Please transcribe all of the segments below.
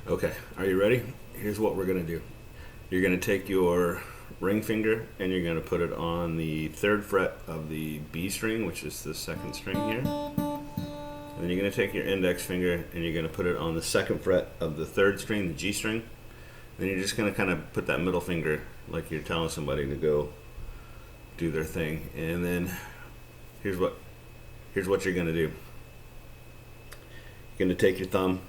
Okay, are you ready? Here's what we're going to do. You're going to take your ring finger and you're going to put it on the 3rd fret of the B string, which is the 2nd string here. And then you're going to take your index finger and you're going to put it on the 2nd fret of the 3rd string, the G string. Then you're just going to kind of put that middle finger like you're telling somebody to go do their thing. And then here's what you're going to do. You're going to take your thumb.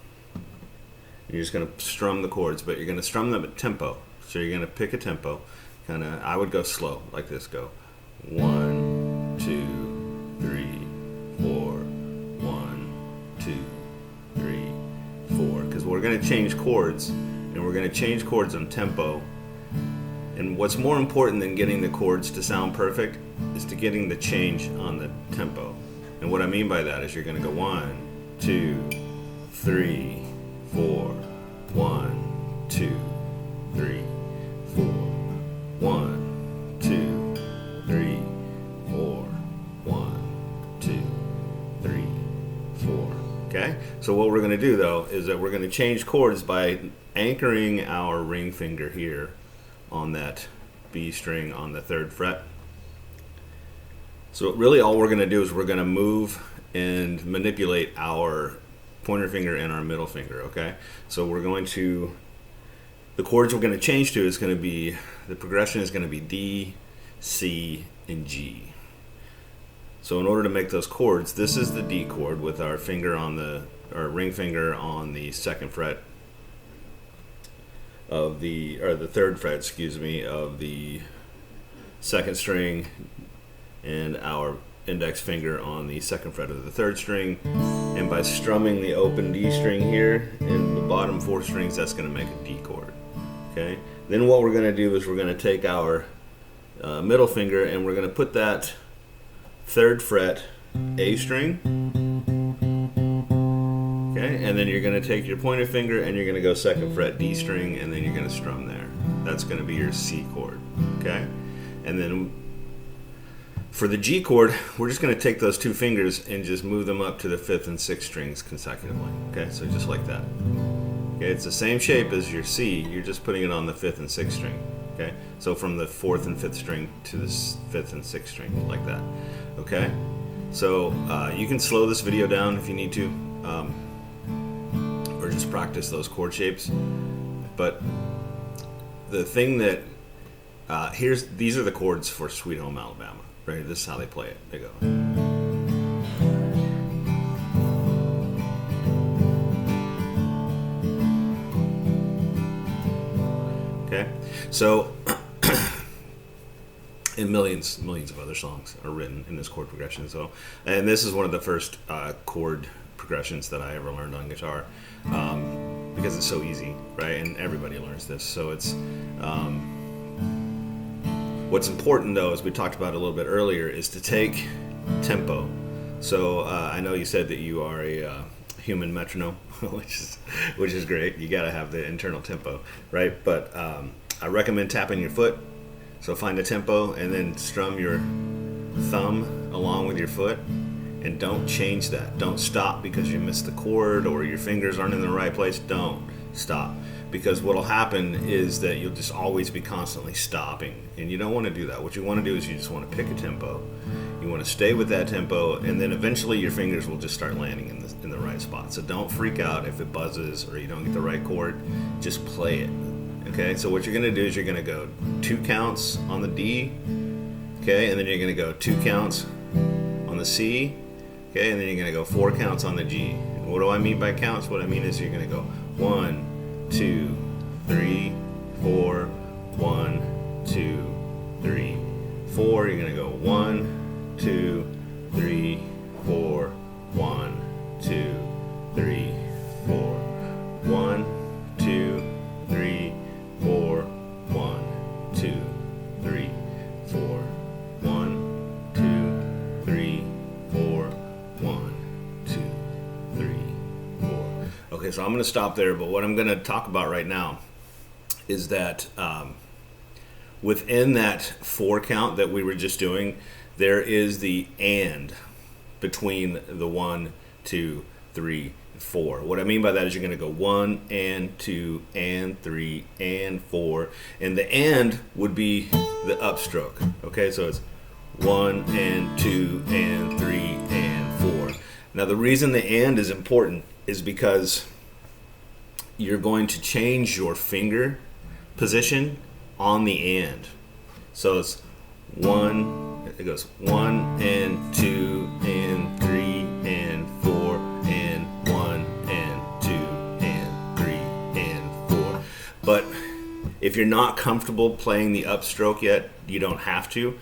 You're just going to strum the chords, but you're going to strum them at tempo. So you're going to pick a tempo. Kind of, I would go slow, like this. Go 1, 2, 3, 4. 1, 2, 3, 4. Because we're going to change chords, and we're going to change chords on tempo. And what's more important than getting the chords to sound perfect is to getting the change on the tempo. And what I mean by that is you're going to go 1, 2, 3, 4, 1, 2, 3, 4, 1, 2, 3, 4, 1, 2, 3, 4. Okay? So what we're going to do though is that we're going to change chords by anchoring our ring finger here on that B string on the 3rd fret. So really all we're going to do is we're going to move and manipulate our pointer finger and our middle finger, okay? So we're going to, the chords we're going to change to is going to be, the progression is going to be D, C, and G. So in order to make those chords, this is the D chord with our finger on the, our ring finger on the 2nd fret of the, or the 3rd fret, excuse me, of the 2nd string, and our index finger on the 2nd fret of the 3rd string. And by strumming the open D string here and the bottom 4 strings, that's going to make a D chord. Okay. Then what we're going to do is we're going to take our middle finger and we're going to put that 3rd fret A string. Okay. And then you're going to take your pointer finger and you're going to go 2nd fret D string, and then you're going to strum there. That's going to be your C chord. Okay. And then for the G chord, we're just going to take those 2 fingers and just move them up to the 5th and 6th strings consecutively. Okay, so just like that. Okay, it's the same shape as your C, you're just putting it on the 5th and 6th string. Okay, so from the 4th and 5th string to the 5th and 6th string, like that. Okay, so you can slow this video down if you need to, or just practice those chord shapes. But the thing that, these are the chords for Sweet Home Alabama. Right, this is how they play it. They go. Okay, so and millions of other songs are written in this chord progression. So, and this is one of the first chord progressions that I ever learned on guitar, because it's so easy, right? And everybody learns this. So it's. What's important though, as we talked about a little bit earlier, is to take tempo. So I know you said that you are a human metronome, which is great. You got to have the internal tempo, right? But I recommend tapping your foot. So find a tempo and then strum your thumb along with your foot, and don't change that. Don't stop because you missed the chord or your fingers aren't in the right place. Don't stop. Because what will happen is that you'll just always be constantly stopping, and you don't want to do that. What you want to do is you just want to pick a tempo. You want to stay with that tempo, and then eventually your fingers will just start landing in the right spot. So don't freak out if it buzzes or you don't get the right chord. Just play it. Okay, so what you're going to do is you're going to go 2 counts on the D, okay, and then you're going to go 2 counts on the C, okay, and then you're going to go 4 counts on the G. And what do I mean by counts? What I mean is you're going to go 1, 2, 3, 4, 1, 2, 3, 4. You're going to go 1, 2, 3, 4, 1, 2, 3, 4, 1, 2, 3, 4, 1, 2, 3, 4, 1, 2, 3, 4, 1, 2, 3, 4. Okay, so I'm going to stop there, but what I'm going to talk about right now is that within that 4 count that we were just doing, there is the and between the 1, 2, 3, 4. What I mean by that is you're going to go 1 and 2 and 3 and 4, and the and would be the upstroke. Okay, so it's 1 and 2 and 3 and 4. Now the reason the and is important is because you're going to change your finger position on the and. So it's 1, it goes 1 and 2 and 3 and 4 and 1 and 2 and 3 and 4. But if you're not comfortable playing the upstroke yet, you don't have to.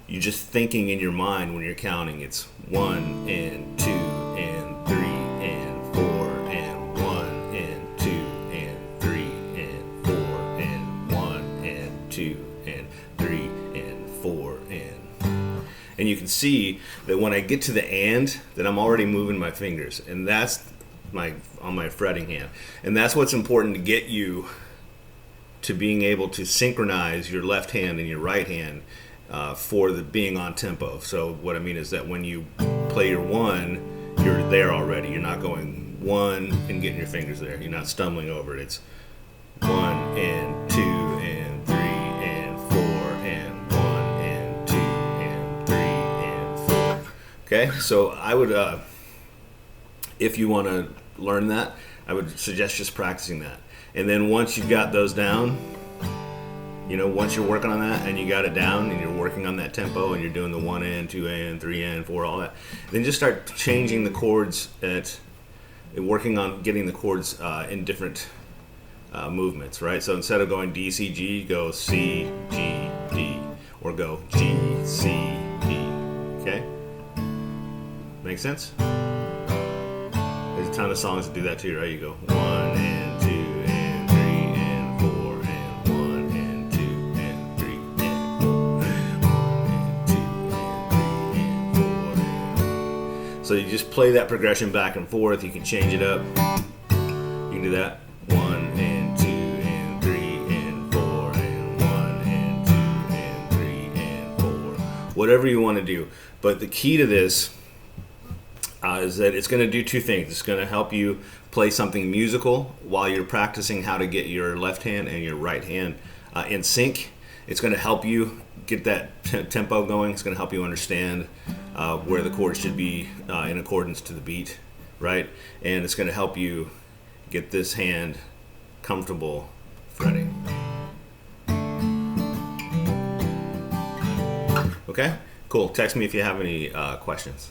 You're just thinking in your mind when you're counting. It's 1 and 2 and 3 and 4 and 1 and 2 and 3 and 4 and 1 and 2 and 3 and 4 and you can see that when I get to the and, that I'm already moving my fingers, and that's on my fretting hand, and that's what's important to get you to being able to synchronize your left hand and your right hand for the being on tempo. So what I mean is that when you play your 1, you're there already. You're not going 1 and getting your fingers there. You're not stumbling over it. It's 1 and 2 and 3 and 4 and 1 and 2 and 3 and 4. Okay, so I would, if you want to learn that, I would suggest just practicing that. And then once you've got those down, you know, once you're working on that and you got it down and you're working on that tempo and you're doing the 1 and 2 and 3 and 4, all that, then just start changing the chords working on getting the chords in different movements, right? So instead of going D, C, G, go C, G, D, or go G, C, D. Okay? Make sense? There's a ton of songs that do that too, right? You go 1 and 2 and 3 and 4 and 1 and 2 and 3 and 4 and 1 and 2 and 3 and 4 and... So you just play that progression back and forth. You can change it up. You can do that 1 and 2 and 3 and 4 and 1 and 2 and 3 and 4. Whatever you want to do. But the key to this is that it's going to do two things. It's going to help you play something musical while you're practicing how to get your left hand and your right hand in sync. It's going to help you get that tempo going. It's going to help you understand where the chords should be in accordance to the beat, right? And it's going to help you get this hand comfortable fretting. Okay, cool. Text me if you have any questions.